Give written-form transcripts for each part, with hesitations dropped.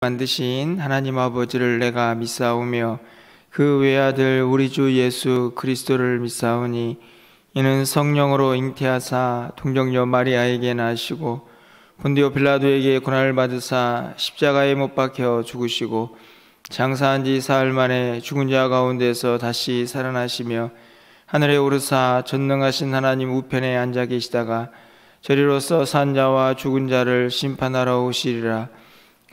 만드신 하나님 아버지를 내가 믿사오며 그 외아들 우리 주 예수 그리스도를 믿사오니 이는 성령으로 잉태하사 동정녀 마리아에게 나시고 본디오 빌라도에게 고난을 받으사 십자가에 못 박혀 죽으시고 장사한 지 사흘 만에 죽은 자 가운데서 다시 살아나시며 하늘에 오르사 전능하신 하나님 우편에 앉아 계시다가 저리로서 산 자와 죽은 자를 심판하러 오시리라.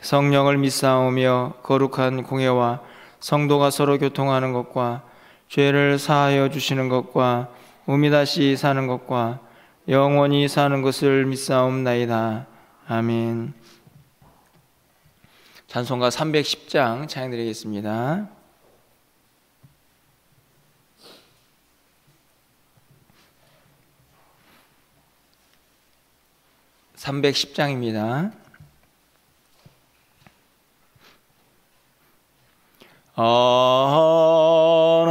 성령을 믿사오며 거룩한 공회와 성도가 서로 교통하는 것과 죄를 사하여 주시는 것과 몸이 다시 사는 것과 영원히 사는 것을 믿사옵나이다. 아멘. 찬송가 310장 찬양드리겠습니다. 310장입니다.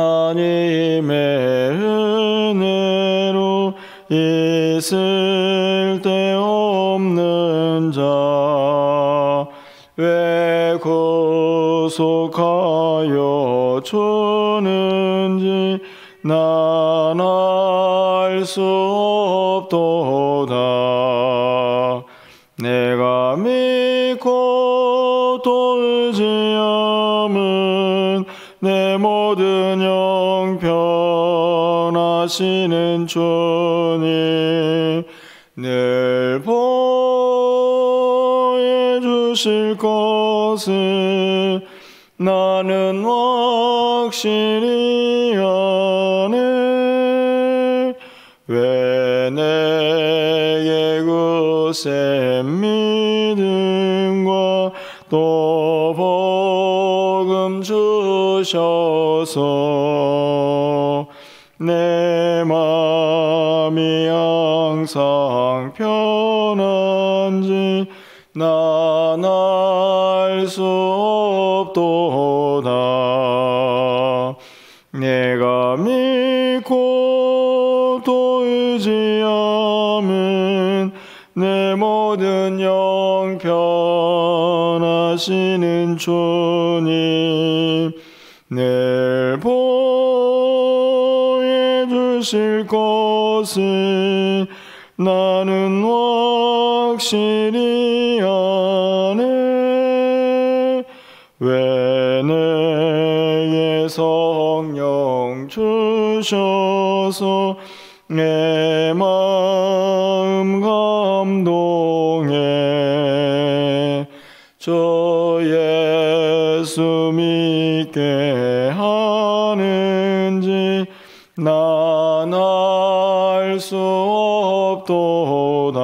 하나님의 은혜로 있을 데 없는 자 왜 구속하여 주는지 난 알 수 없도다. 내가 믿고 또 의지함은 내 모든 영 변하시는 주님 늘 보여주실 것을 나는 확실히 아네. 왜 내게 굳센 믿음과 또 복음 주셔서 내 마음이 항상 편한지 난 알 수 없도다. 내가 믿고 또 의지함은 내 모든 영 변하시는 주님 늘 보여주실 것을 나는 확실히 아네. 왜 내게 성령 주셔서 내 마음 감동해 주 예수 믿게 하는지 난 알 수 없도다.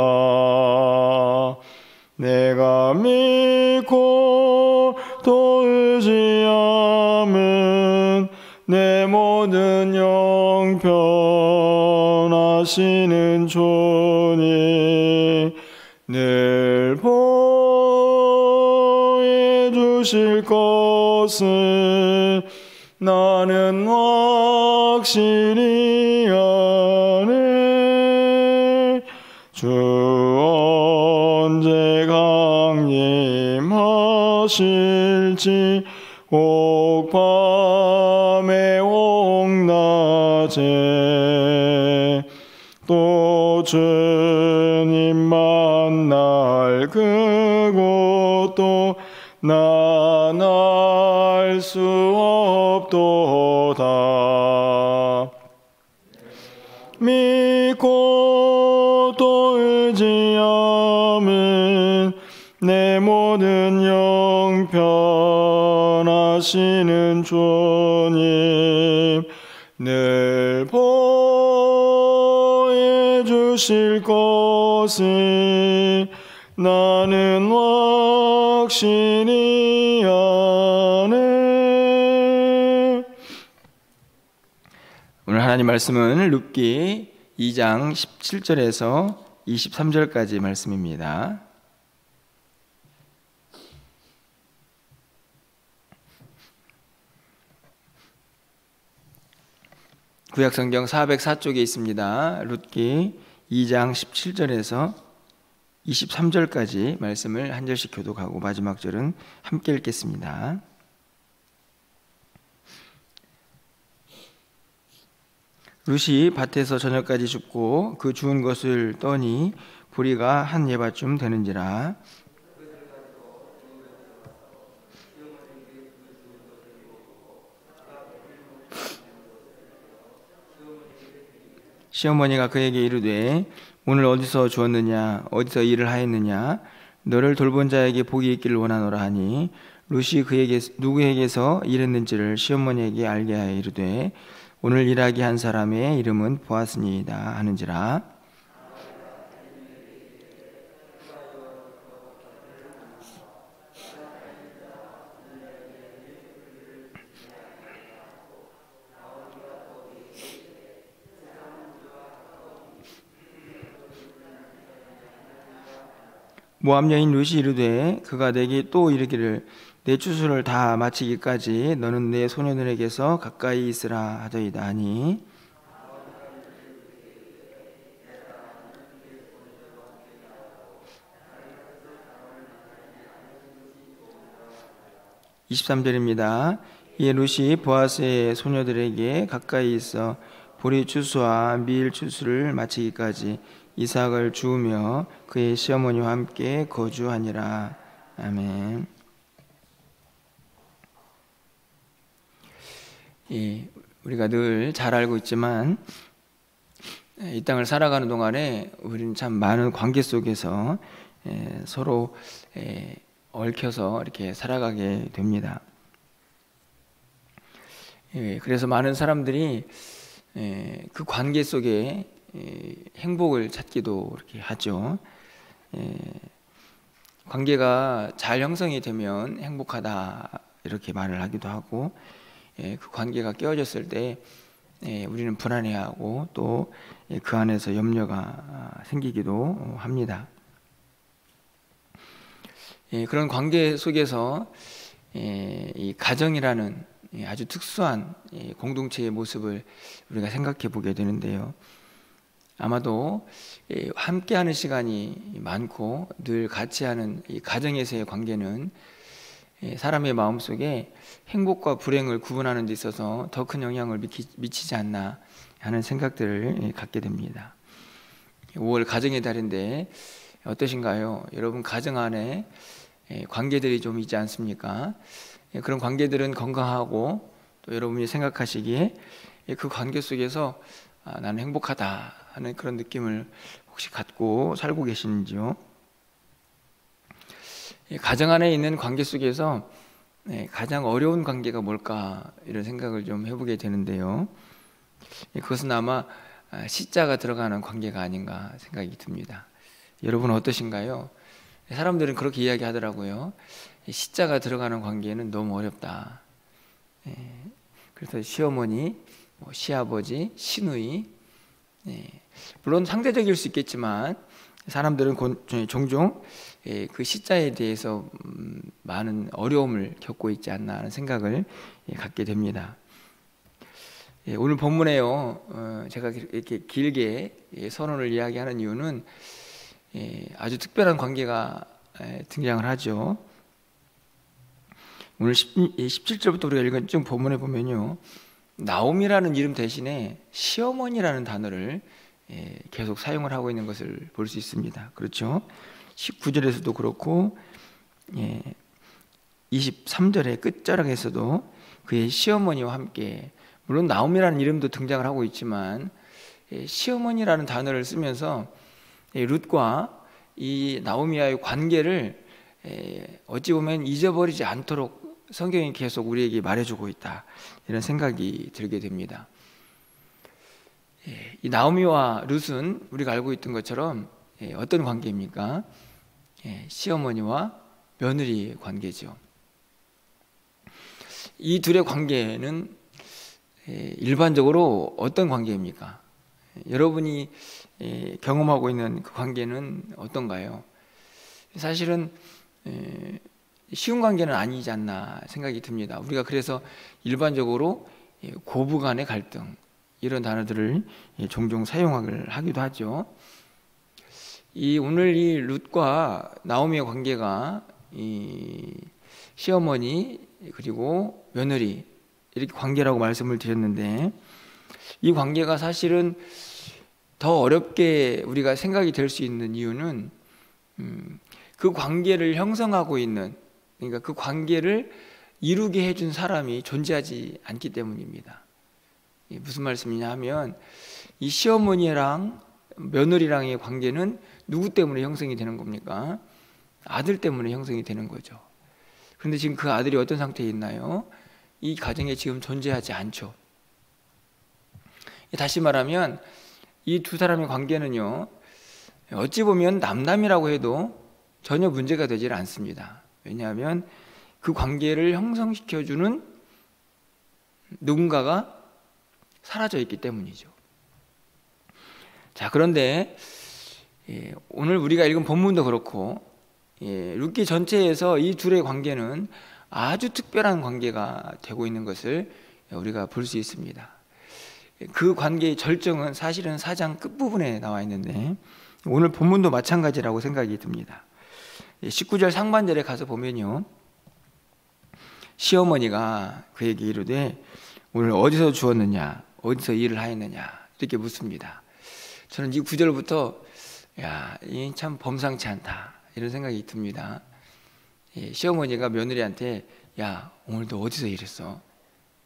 내가 믿고 또 의지함은 내 모든 영 변하시는 주님 늘 보여주실 것을 나는 확실히 아네. 주 언제 강림하실지 옥 밤에 옥 낮에 또 주님 만날 그곳도 난 알 수 없도다. 믿고 또 의지함은 내 모든 영 변하시는 주님 늘 보여주실 것을 나는 확실히 아네. 오늘 하나님 말씀은 룻기 2장 17절에서 23절까지 말씀입니다. 구약성경 404쪽에 있습니다. 룻기 2장 17절에서 23절까지 말씀을 한 절씩 교독하고 마지막 절은 함께 읽겠습니다. 룻이 밭에서 저녁까지 줍고 그 주운 것을 떠니 보리가 한 예밭쯤 되는지라. 시어머니가 그에게 이르되 오늘 어디서 주었느냐 어디서 일을 하였느냐 너를 돌본 자에게 복이 있기를 원하노라 하니 룻이 그에게 누구에게서 일했는지를 시어머니에게 알게 하여 이르되 오늘 일하게 한 사람의 이름은 보아스니이다 하는지라. 모압 여인 룻이 이르되 그가 내게 또 이르기를 내 추수를 다 마치기까지 너는 내 소녀들에게서 가까이 있으라 하더이다 하니 23절입니다. 이에 룻이 보아스의 소녀들에게 가까이 있어 보리 추수와 밀 추수를 마치기까지 이삭을 주우며 그의 시어머니와 함께 거주하니라. 아멘. 우리가 늘 잘 알고 있지만 이 땅을 살아가는 동안에 우리는 참 많은 관계 속에서 서로 얽혀서 이렇게 살아가게 됩니다. 그래서 많은 사람들이 그 관계 속에 행복을 찾기도 이렇게 하죠. 관계가 잘 형성이 되면 행복하다 이렇게 말을 하기도 하고, 그 관계가 깨어졌을 때 우리는 불안해하고 또 그 안에서 염려가 생기기도 합니다. 그런 관계 속에서 이 가정이라는 아주 특수한 공동체의 모습을 우리가 생각해 보게 되는데요. 아마도 함께하는 시간이 많고 늘 같이 하는 이 가정에서의 관계는 사람의 마음속에 행복과 불행을 구분하는 데 있어서 더 큰 영향을 미치지 않나 하는 생각들을 갖게 됩니다. 5월 가정의 달인데 어떠신가요? 여러분 가정 안에 관계들이 좀 있지 않습니까? 그런 관계들은 건강하고 또 여러분이 생각하시기에 그 관계 속에서 나는 행복하다 하는 그런 느낌을 혹시 갖고 살고 계시는지요? 가정 안에 있는 관계 속에서 가장 어려운 관계가 뭘까 이런 생각을 좀 해보게 되는데요. 그것은 아마 시자가 들어가는 관계가 아닌가 생각이 듭니다. 여러분 어떠신가요? 사람들은 그렇게 이야기하더라고요. 시자가 들어가는 관계는 너무 어렵다. 그래서 시어머니, 시아버지, 시누이, 물론 상대적일 수 있겠지만 사람들은 종종 그 시자에 대해서 많은 어려움을 겪고 있지 않나 하는 생각을 갖게 됩니다. 오늘 본문에요, 제가 이렇게 길게 선언을 이야기하는 이유는 아주 특별한 관계가 등장을 하죠. 오늘 17절부터 우리가 읽은 쭉 본문에 보면요, 나옴이라는 이름 대신에 시어머니라는 단어를 계속 사용을 하고 있는 것을 볼 수 있습니다. 그렇죠? 19절에서도 그렇고 23절의 끝자락에서도 그의 시어머니와 함께, 물론 나옴이라는 이름도 등장을 하고 있지만 시어머니라는 단어를 쓰면서 룻과 이 나오미와의 관계를 어찌 보면 잊어버리지 않도록 성경이 계속 우리에게 말해주고 있다, 이런 생각이 들게 됩니다. 이 나오미와 룻은 우리가 알고 있던 것처럼 어떤 관계입니까? 시어머니와 며느리 관계죠. 이 둘의 관계는 일반적으로 어떤 관계입니까? 여러분이 경험하고 있는 그 관계는 어떤가요? 사실은 쉬운 관계는 아니지 않나 생각이 듭니다. 우리가 그래서 일반적으로 고부간의 갈등, 이런 단어들을 종종 사용을 하기도 하죠. 오늘 이 룻과 나오미의 관계가 이 시어머니 그리고 며느리 이렇게 관계라고 말씀을 드렸는데, 이 관계가 사실은 더 어렵게 우리가 생각이 될 수 있는 이유는 그 관계를 형성하고 있는, 그러니까 그 관계를 이루게 해준 사람이 존재하지 않기 때문입니다. 무슨 말씀이냐 하면, 이 시어머니랑 며느리랑의 관계는 누구 때문에 형성이 되는 겁니까? 아들 때문에 형성이 되는 거죠. 그런데 지금 그 아들이 어떤 상태에 있나요? 이 가정에 지금 존재하지 않죠. 다시 말하면 이 두 사람의 관계는요, 어찌 보면 남남이라고 해도 전혀 문제가 되질 않습니다. 왜냐하면 그 관계를 형성시켜주는 누군가가 사라져 있기 때문이죠. 자, 그런데 오늘 우리가 읽은 본문도 그렇고 룻기 전체에서 이 둘의 관계는 아주 특별한 관계가 되고 있는 것을 우리가 볼 수 있습니다. 그 관계의 절정은 사실은 4장 끝부분에 나와 있는데, 오늘 본문도 마찬가지라고 생각이 듭니다. 19절 상반절에 가서 보면요, 시어머니가 그에게 이르되 오늘 어디서 주었느냐, 어디서 일을 하였느냐 이렇게 묻습니다. 저는 이 구절부터 이 참 범상치 않다 이런 생각이 듭니다. 시어머니가 며느리한테 야, 오늘도 어디서 일했어?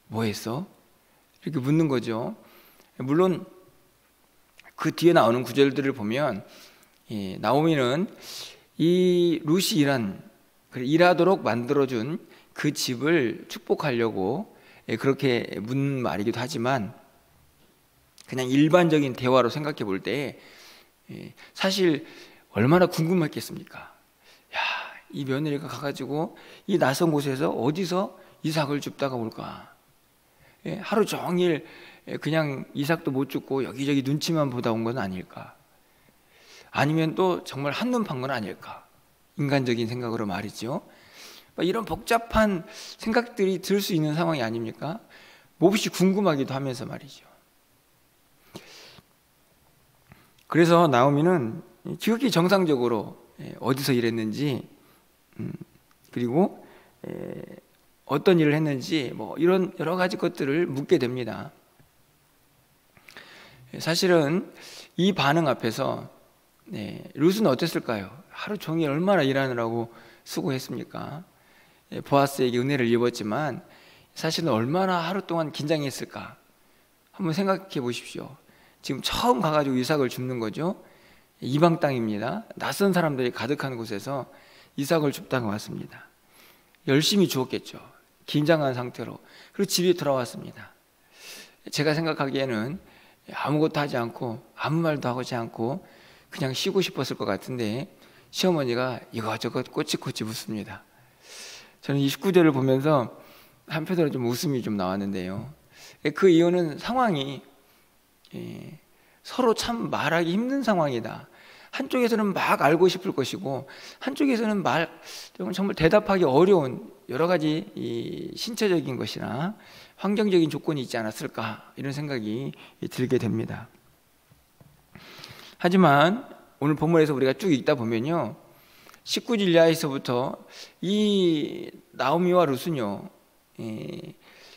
뭐 했어? 이렇게 묻는 거죠. 물론 그 뒤에 나오는 구절들을 보면 나오미는 이 룻이 일하도록 만들어준 그 집을 축복하려고 그렇게 묻는 말이기도 하지만, 그냥 일반적인 대화로 생각해 볼 때 사실 얼마나 궁금했겠습니까? 야, 이 며느리가 가가지고 이 낯선 곳에서 어디서 이삭을 줍다가 올까? 하루 종일 그냥 이삭도 못 줍고 여기저기 눈치만 보다 온 건 아닐까? 아니면 또 정말 한눈 판 건 아닐까? 인간적인 생각으로 말이죠. 이런 복잡한 생각들이 들 수 있는 상황이 아닙니까? 몹시 궁금하기도 하면서 말이죠. 그래서 나오미는 지극히 정상적으로 어디서 일했는지, 그리고 어떤 일을 했는지 이런 여러 가지 것들을 묻게 됩니다. 사실은 이 반응 앞에서 룻은 어땠을까요? 하루 종일 얼마나 일하느라고 수고했습니까? 보아스에게 은혜를 입었지만 사실은 얼마나 하루 동안 긴장했을까? 한번 생각해 보십시오. 지금 처음 가가지고 이삭을 줍는 거죠. 이방 땅입니다. 낯선 사람들이 가득한 곳에서 이삭을 줍다가 왔습니다. 열심히 주었겠죠. 긴장한 상태로. 그리고 집에 돌아왔습니다. 제가 생각하기에는 아무것도 하지 않고 아무 말도 하지 않고 그냥 쉬고 싶었을 것 같은데, 시어머니가 이것저것 꼬치꼬치 묻습니다. 저는 이 19절을 보면서 한편으로 좀 웃음이 좀 나왔는데요, 그 이유는 상황이 서로 참 말하기 힘든 상황이다. 한쪽에서는 막 알고 싶을 것이고 한쪽에서는 정말 대답하기 어려운 여러 가지 이 신체적인 것이나 환경적인 조건이 있지 않았을까, 이런 생각이 들게 됩니다. 하지만 오늘 본문에서 우리가 쭉 읽다 보면요, 19절 이하에서부터 이 나오미와 룻은요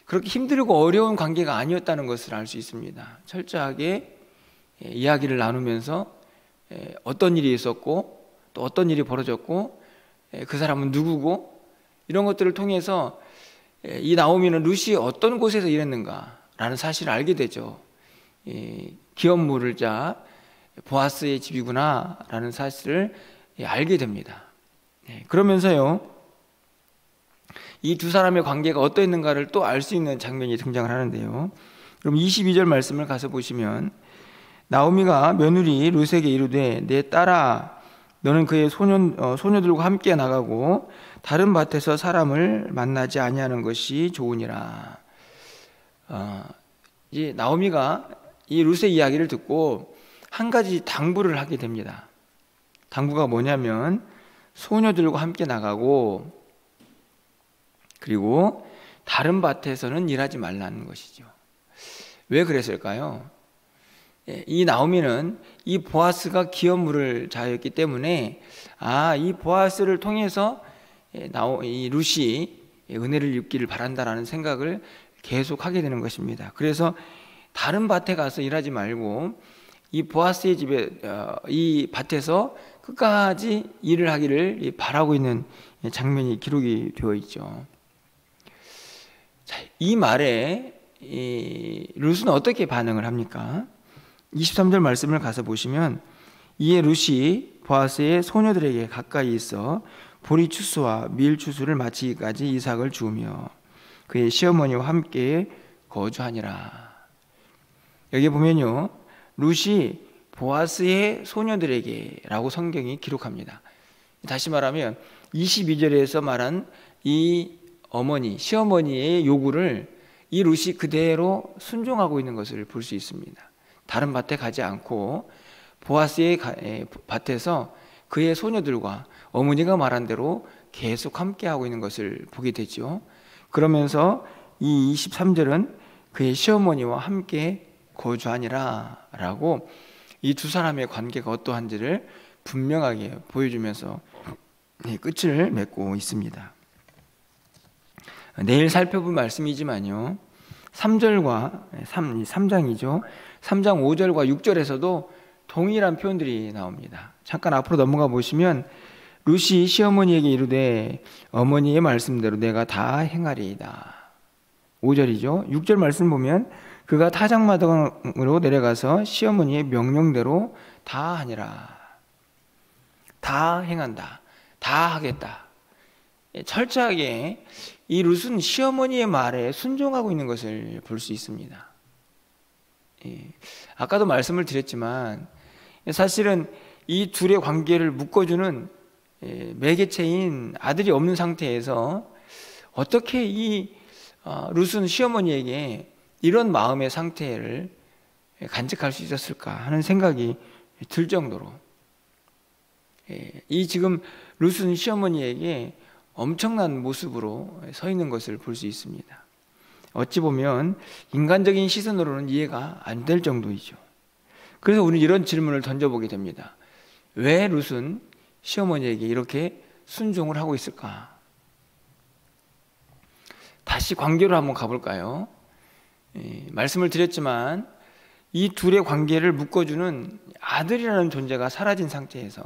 그렇게 힘들고 어려운 관계가 아니었다는 것을 알 수 있습니다. 철저하게 이야기를 나누면서 어떤 일이 있었고 또 어떤 일이 벌어졌고 그 사람은 누구고, 이런 것들을 통해서 이 나오미는 룻이 어떤 곳에서 일했는가라는 사실을 알게 되죠. 기업 물을 자 보아스의 집이구나 라는 사실을 알게 됩니다. 그러면서요, 이 두 사람의 관계가 어떠했는가를 또 알 수 있는 장면이 등장을 하는데요, 그럼 22절 말씀을 가서 보시면, 나오미가 며느리 룻에게 이르되 내 딸아, 너는 그의 소녀들과 함께 나가고 다른 밭에서 사람을 만나지 아니하는 것이 좋으니라. 이제 나오미가 이 룻의 이야기를 듣고 한 가지 당부를 하게 됩니다. 당부가 뭐냐면 소녀들과 함께 나가고 그리고 다른 밭에서는 일하지 말라는 것이죠. 왜 그랬을까요? 이 나오미는 이 보아스가 기업물을 자였기 때문에 이 보아스를 통해서 이 룻이 은혜를 입기를 바란다라는 생각을 계속 하게 되는 것입니다. 그래서 다른 밭에 가서 일하지 말고 이 보아스의 집에 이 밭에서 끝까지 일을 하기를 바라고 있는 장면이 기록이 되어 있죠. 자, 이 말에 룻은 어떻게 반응을 합니까? 23절 말씀을 가서 보시면 이에 룻이 보아스의 소녀들에게 가까이 있어 보리 추수와 밀 추수를 마치기까지 이삭을 주우며 그의 시어머니와 함께 거주하니라. 여기 보면요, 룻이 보아스의 소녀들에게 라고 성경이 기록합니다. 다시 말하면 22절에서 말한 이 어머니, 시어머니의 요구를 이 룻이 그대로 순종하고 있는 것을 볼 수 있습니다. 다른 밭에 가지 않고 보아스의 밭에서 그의 소녀들과 어머니가 말한 대로 계속 함께하고 있는 것을 보게 되죠. 그러면서 이 23절은 그의 시어머니와 함께 거주하니라 라고 이 두 사람의 관계가 어떠한지를 분명하게 보여주면서 끝을 맺고 있습니다. 내일 살펴볼 말씀이지만요, 3절과 3장이죠. 3장 5절과 6절에서도 동일한 표현들이 나옵니다. 잠깐 앞으로 넘어가 보시면 룻이 시어머니에게 이르되 어머니의 말씀대로 내가 다 행하리이다. 5절이죠. 6절 말씀 보면 그가 타작마당으로 내려가서 시어머니의 명령대로 다 하니라. 다 행한다. 다 하겠다. 철저하게 이 룻은 시어머니의 말에 순종하고 있는 것을 볼 수 있습니다. 아까도 말씀을 드렸지만 사실은 이 둘의 관계를 묶어주는 매개체인 아들이 없는 상태에서 어떻게 이 룻은 시어머니에게 이런 마음의 상태를 간직할 수 있었을까 하는 생각이 들 정도로 이 지금 룻은 시어머니에게 엄청난 모습으로 서 있는 것을 볼 수 있습니다. 어찌 보면 인간적인 시선으로는 이해가 안 될 정도이죠. 그래서 우리는 이런 질문을 던져보게 됩니다. 왜 룻은 시어머니에게 이렇게 순종을 하고 있을까? 다시 관계로 한번 가볼까요? 말씀을 드렸지만 이 둘의 관계를 묶어주는 아들이라는 존재가 사라진 상태에서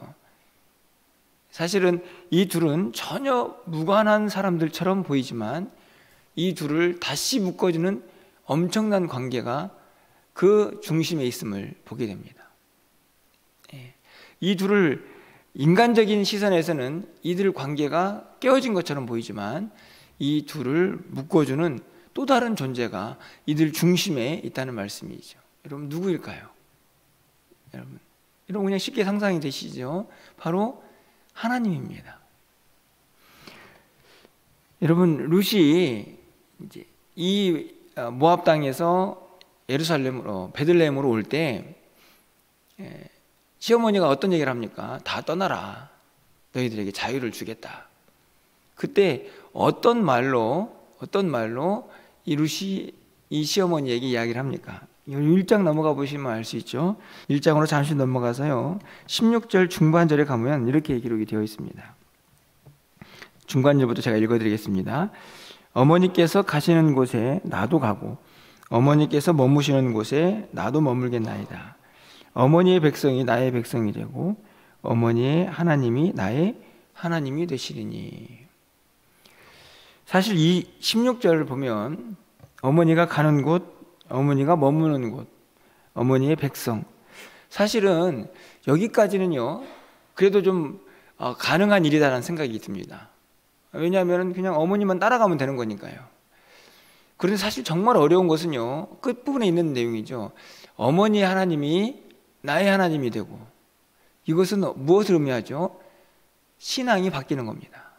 사실은 이 둘은 전혀 무관한 사람들처럼 보이지만 이 둘을 다시 묶어주는 엄청난 관계가 그 중심에 있음을 보게 됩니다. 이 둘을 인간적인 시선에서는 이들 관계가 깨어진 것처럼 보이지만 이 둘을 묶어주는 또 다른 존재가 이들 중심에 있다는 말씀이죠. 여러분 누구일까요? 여러분 그냥 쉽게 상상이 되시죠? 바로 하나님입니다. 여러분 룻이 이제 이 모압 땅에서 예루살렘으로 베들레헴으로 올 때 시어머니가 어떤 얘기를 합니까? 다 떠나라. 너희들에게 자유를 주겠다. 그때 어떤 말로 이 룻이 이 시어머니에게 이야기를 합니까? 1장 넘어가 보시면 알 수 있죠. 1장으로 잠시 넘어가서요 16절 중반절에 가면 이렇게 기록이 되어 있습니다. 중반절부터 제가 읽어드리겠습니다. 어머니께서 가시는 곳에 나도 가고 어머니께서 머무시는 곳에 나도 머물겠나이다. 어머니의 백성이 나의 백성이 되고 어머니의 하나님이 나의 하나님이 되시리니. 사실 이 16절을 보면 어머니가 가는 곳, 어머니가 머무는 곳, 어머니의 백성, 사실은 여기까지는요 그래도 좀 가능한 일이다라는 생각이 듭니다. 왜냐하면 그냥 어머니만 따라가면 되는 거니까요. 그런데 사실 정말 어려운 것은요 끝부분에 있는 내용이죠. 어머니의 하나님이 나의 하나님이 되고, 이것은 무엇을 의미하죠? 신앙이 바뀌는 겁니다.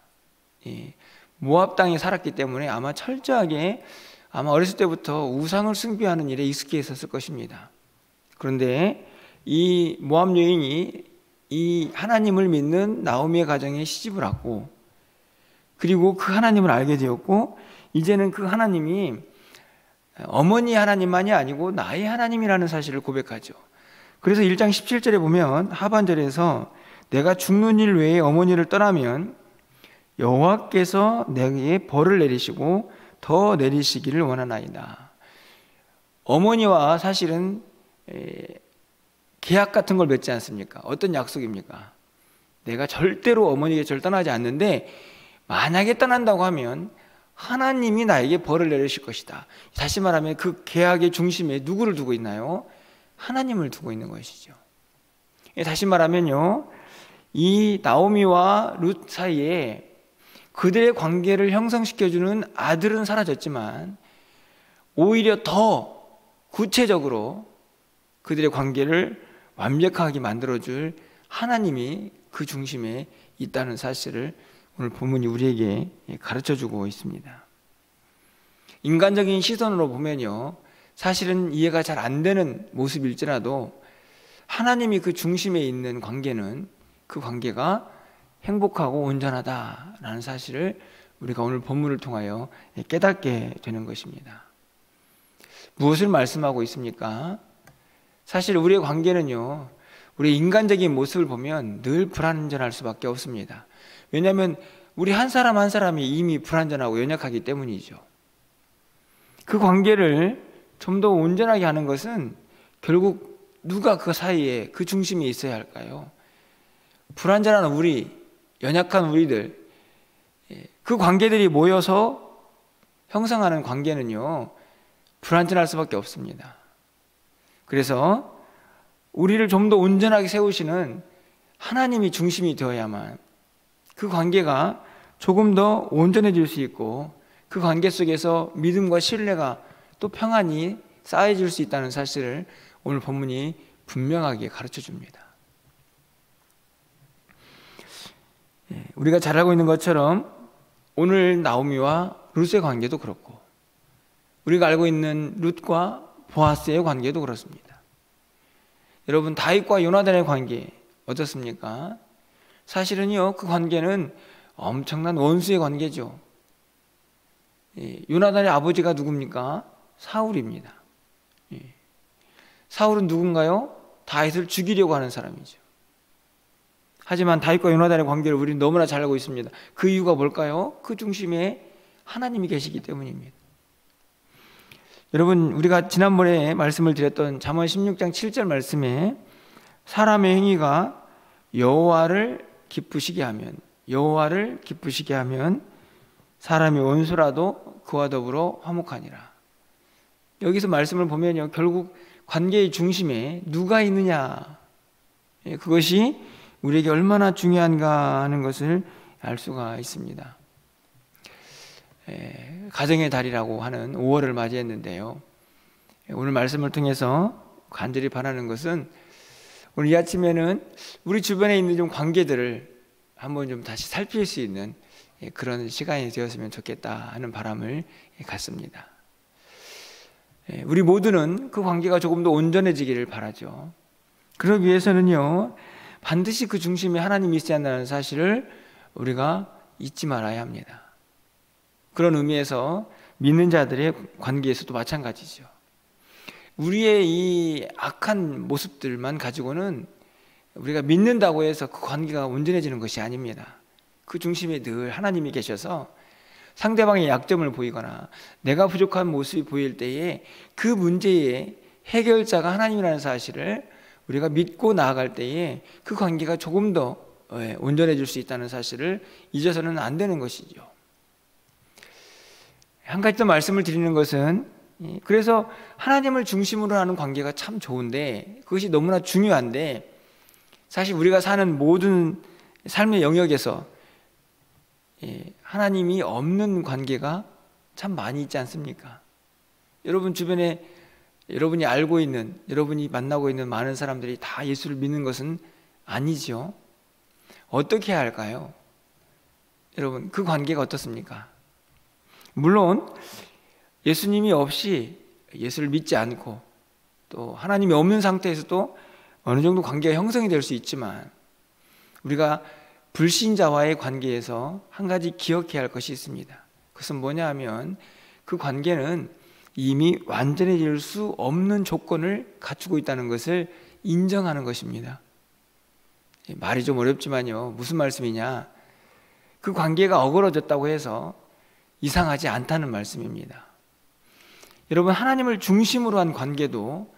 모압 땅에 살았기 때문에 아마 철저하게 어렸을 때부터 우상을 숭배하는 일에 익숙해 있었을 것입니다. 그런데 이 모압 여인이 이 하나님을 믿는 나오미의 가정에 시집을 왔고, 그리고 그 하나님을 알게 되었고, 이제는 그 하나님이 어머니 하나님만이 아니고 나의 하나님이라는 사실을 고백하죠. 그래서 1장 17절에 보면 하반절에서 내가 죽는 일 외에 어머니를 떠나면 여호와께서 내게 벌을 내리시고 더 내리시기를 원하나이다. 어머니와 사실은 계약 같은 걸 맺지 않습니까? 어떤 약속입니까? 내가 절대로 어머니에게 절 떠나지 않는데 만약에 떠난다고 하면 하나님이 나에게 벌을 내리실 것이다. 다시 말하면 그 계약의 중심에 누구를 두고 있나요? 하나님을 두고 있는 것이죠. 다시 말하면요, 이 나오미와 룻 사이에 그들의 관계를 형성시켜주는 아들은 사라졌지만 오히려 더 구체적으로 그들의 관계를 완벽하게 만들어줄 하나님이 그 중심에 있다는 사실을 오늘 본문이 우리에게 가르쳐주고 있습니다. 인간적인 시선으로 보면요, 사실은 이해가 잘 안 되는 모습일지라도 하나님이 그 중심에 있는 관계는 그 관계가 행복하고 온전하다라는 사실을 우리가 오늘 본문을 통하여 깨닫게 되는 것입니다. 무엇을 말씀하고 있습니까? 사실 우리의 관계는요, 우리 인간적인 모습을 보면 늘 불완전할 수밖에 없습니다. 왜냐하면 우리 한 사람 한 사람이 이미 불완전하고 연약하기 때문이죠. 그 관계를 좀 더 온전하게 하는 것은 결국 누가 그 사이에 그 중심에 있어야 할까요? 불완전한 우리, 연약한 우리들, 그 관계들이 모여서 형성하는 관계는요, 불완전할 수밖에 없습니다. 그래서 우리를 좀 더 온전하게 세우시는 하나님이 중심이 되어야만 그 관계가 조금 더 온전해질 수 있고 그 관계 속에서 믿음과 신뢰가 또 평안이 쌓여질 수 있다는 사실을 오늘 본문이 분명하게 가르쳐 줍니다. 우리가 잘 알고 있는 것처럼 오늘 나오미와 룻의 관계도 그렇고 우리가 알고 있는 룻과 보아스의 관계도 그렇습니다. 여러분, 다윗과 요나단의 관계 어떻습니까? 사실은요, 그 관계는 엄청난 원수의 관계죠. 요나단의 아버지가 누굽니까? 사울입니다. 사울은 누군가요? 다윗을 죽이려고 하는 사람이죠. 하지만 다윗과 요나단의 관계를 우리는 너무나 잘 알고 있습니다. 그 이유가 뭘까요? 그 중심에 하나님이 계시기 때문입니다. 여러분, 우리가 지난번에 말씀을 드렸던 잠언 16장 7절 말씀에 사람의 행위가 여호와를 기쁘시게 하면 사람이 원수라도 그와 더불어 화목하니라. 여기서 말씀을 보면요, 결국 관계의 중심에 누가 있느냐, 그것이 우리에게 얼마나 중요한가 하는 것을 알 수가 있습니다. 가정의 달이라고 하는 5월을 맞이했는데요, 오늘 말씀을 통해서 간절히 바라는 것은 오늘 이 아침에는 우리 주변에 있는 좀 관계들을 한번 좀 다시 살필 수 있는 그런 시간이 되었으면 좋겠다 하는 바람을 갖습니다. 우리 모두는 그 관계가 조금 더 온전해지기를 바라죠. 그러기 위해서는요, 반드시 그 중심에 하나님이 있어야 한다는 사실을 우리가 잊지 말아야 합니다. 그런 의미에서 믿는 자들의 관계에서도 마찬가지죠. 우리의 이 악한 모습들만 가지고는 우리가 믿는다고 해서 그 관계가 온전해지는 것이 아닙니다. 그 중심에 늘 하나님이 계셔서 상대방의 약점을 보이거나 내가 부족한 모습이 보일 때에 그 문제의 해결자가 하나님이라는 사실을 우리가 믿고 나아갈 때에 그 관계가 조금 더 온전해질 수 있다는 사실을 잊어서는 안 되는 것이죠. 한 가지 더 말씀을 드리는 것은, 그래서 하나님을 중심으로 하는 관계가 참 좋은데, 그것이 너무나 중요한데, 사실 우리가 사는 모든 삶의 영역에서 하나님이 없는 관계가 참 많이 있지 않습니까? 여러분 주변에 여러분이 알고 있는, 여러분이 만나고 있는 많은 사람들이 다 예수를 믿는 것은 아니죠. 어떻게 해야 할까요? 여러분, 그 관계가 어떻습니까? 물론 예수님이 없이, 예수를 믿지 않고 또 하나님이 없는 상태에서도 어느 정도 관계가 형성이 될 수 있지만, 우리가 불신자와의 관계에서 한 가지 기억해야 할 것이 있습니다. 그것은 뭐냐 하면, 그 관계는 이미 완전해질 수 없는 조건을 갖추고 있다는 것을 인정하는 것입니다. 말이 좀 어렵지만요, 무슨 말씀이냐, 그 관계가 어그러졌다고 해서 이상하지 않다는 말씀입니다. 여러분, 하나님을 중심으로 한 관계도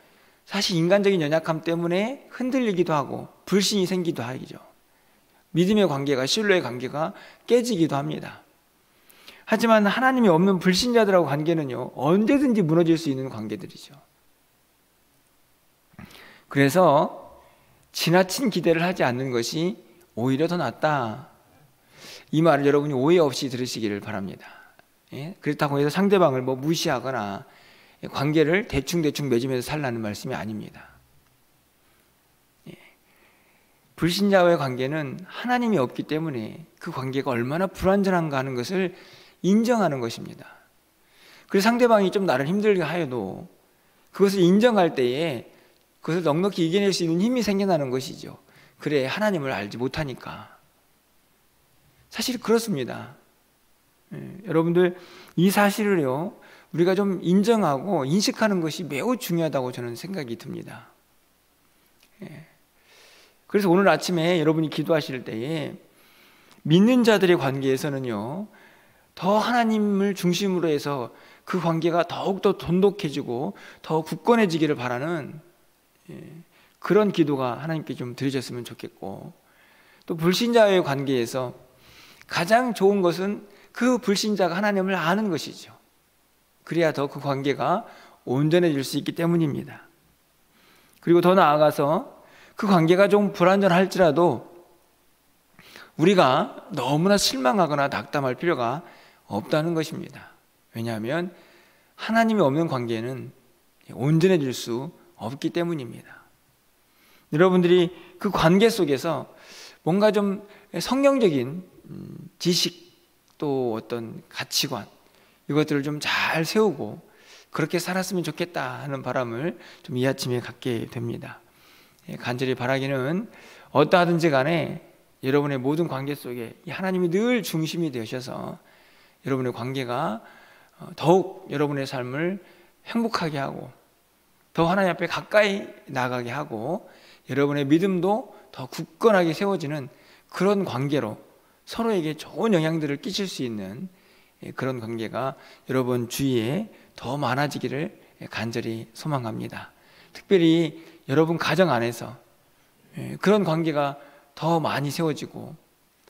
사실 인간적인 연약함 때문에 흔들리기도 하고 불신이 생기기도 하죠. 믿음의 관계가, 신뢰의 관계가 깨지기도 합니다. 하지만 하나님이 없는 불신자들하고 관계는요, 언제든지 무너질 수 있는 관계들이죠. 그래서 지나친 기대를 하지 않는 것이 오히려 더 낫다. 이 말을 여러분이 오해 없이 들으시기를 바랍니다. 그렇다고 해서 상대방을 무시하거나 관계를 대충 맺으면서 살라는 말씀이 아닙니다. 불신자와의 관계는 하나님이 없기 때문에 그 관계가 얼마나 불완전한가 하는 것을 인정하는 것입니다. 그래서 상대방이 좀 나를 힘들게 하여도 그것을 인정할 때에 그것을 넉넉히 이겨낼 수 있는 힘이 생겨나는 것이죠. 그래, 하나님을 알지 못하니까. 사실 그렇습니다. 여러분들, 이 사실을요, 우리가 좀 인정하고 인식하는 것이 매우 중요하다고 저는 생각이 듭니다. 그래서 오늘 아침에 여러분이 기도하실 때에 믿는 자들의 관계에서는요, 더 하나님을 중심으로 해서 그 관계가 더욱더 돈독해지고 더 굳건해지기를 바라는 그런 기도가 하나님께 좀 드려졌으면 좋겠고, 또 불신자와의 관계에서 가장 좋은 것은 그 불신자가 하나님을 아는 것이죠. 그래야 더 그 관계가 온전해질 수 있기 때문입니다. 그리고 더 나아가서 그 관계가 좀 불완전할지라도 우리가 너무나 실망하거나 낙담할 필요가 없다는 것입니다. 왜냐하면 하나님이 없는 관계는 온전해질 수 없기 때문입니다. 여러분들이 그 관계 속에서 뭔가 좀 성경적인 지식, 또 어떤 가치관, 이것들을 좀 잘 세우고 그렇게 살았으면 좋겠다 하는 바람을 좀 이 아침에 갖게 됩니다. 간절히 바라기는 어떠하든지 간에 여러분의 모든 관계 속에 하나님이 늘 중심이 되셔서 여러분의 관계가 더욱 여러분의 삶을 행복하게 하고 더 하나님 앞에 가까이 나가게 하고 여러분의 믿음도 더 굳건하게 세워지는 그런 관계로 서로에게 좋은 영향들을 끼칠 수 있는 그런 관계가 여러분 주위에 더 많아지기를 간절히 소망합니다. 특별히 여러분 가정 안에서 그런 관계가 더 많이 세워지고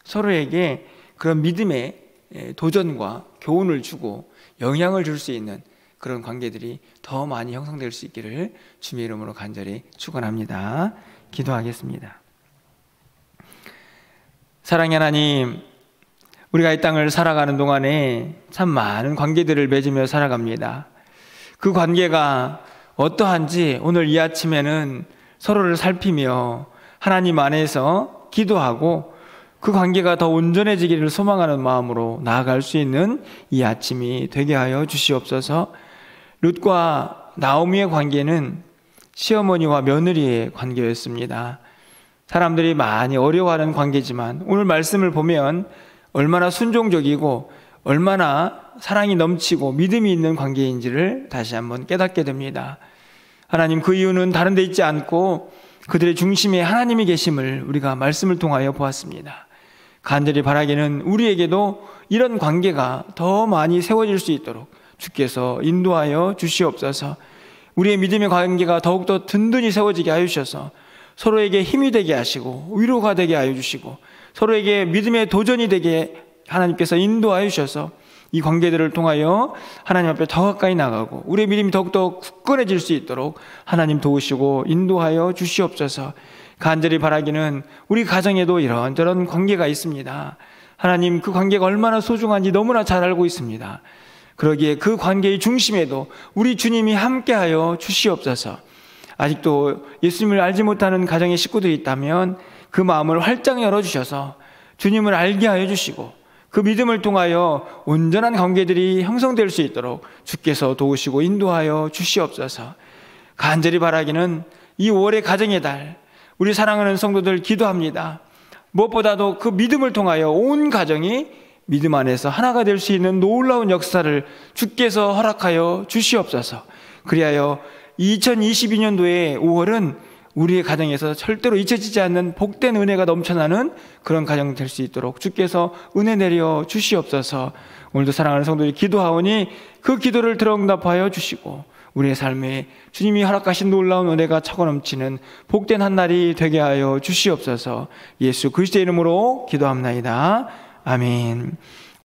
서로에게 그런 믿음의 도전과 교훈을 주고 영향을 줄 수 있는 그런 관계들이 더 많이 형성될 수 있기를 주님의 이름으로 간절히 축원합니다. 기도하겠습니다. 사랑의 하나님, 우리가 이 땅을 살아가는 동안에 참 많은 관계들을 맺으며 살아갑니다. 그 관계가 어떠한지 오늘 이 아침에는 서로를 살피며 하나님 안에서 기도하고 그 관계가 더 온전해지기를 소망하는 마음으로 나아갈 수 있는 이 아침이 되게 하여 주시옵소서. 룻과 나오미의 관계는 시어머니와 며느리의 관계였습니다. 사람들이 많이 어려워하는 관계지만 오늘 말씀을 보면 얼마나 순종적이고 얼마나 사랑이 넘치고 믿음이 있는 관계인지를 다시 한번 깨닫게 됩니다. 하나님, 그 이유는 다른 데 있지 않고 그들의 중심에 하나님이 계심을 우리가 말씀을 통하여 보았습니다. 간절히 바라기는 우리에게도 이런 관계가 더 많이 세워질 수 있도록 주께서 인도하여 주시옵소서. 우리의 믿음의 관계가 더욱더 든든히 세워지게 하여 주셔서 서로에게 힘이 되게 하시고 위로가 되게 하여 주시고 서로에게 믿음의 도전이 되게 하나님께서 인도하여 주셔서 이 관계들을 통하여 하나님 앞에 더 가까이 나가고 우리의 믿음이 더욱더 굳건해질 수 있도록 하나님 도우시고 인도하여 주시옵소서. 간절히 바라기는 우리 가정에도 이런저런 관계가 있습니다. 하나님, 그 관계가 얼마나 소중한지 너무나 잘 알고 있습니다. 그러기에 그 관계의 중심에도 우리 주님이 함께하여 주시옵소서. 아직도 예수님을 알지 못하는 가정의 식구들이 있다면 그 마음을 활짝 열어주셔서 주님을 알게 하여 주시고 그 믿음을 통하여 온전한 관계들이 형성될 수 있도록 주께서 도우시고 인도하여 주시옵소서. 간절히 바라기는 이 5월의 가정의 달, 우리 사랑하는 성도들 기도합니다. 무엇보다도 그 믿음을 통하여 온 가정이 믿음 안에서 하나가 될 수 있는 놀라운 역사를 주께서 허락하여 주시옵소서. 그리하여 2022년도의 5월은 우리의 가정에서 절대로 잊혀지지 않는 복된 은혜가 넘쳐나는 그런 가정 될 수 있도록 주께서 은혜 내려 주시옵소서. 오늘도 사랑하는 성도들이 기도하오니 그 기도를 들어응답하여 주시고 우리의 삶에 주님이 허락하신 놀라운 은혜가 차고 넘치는 복된 한 날이 되게 하여 주시옵소서. 예수 그리스도의 이름으로 기도합나이다. 아멘.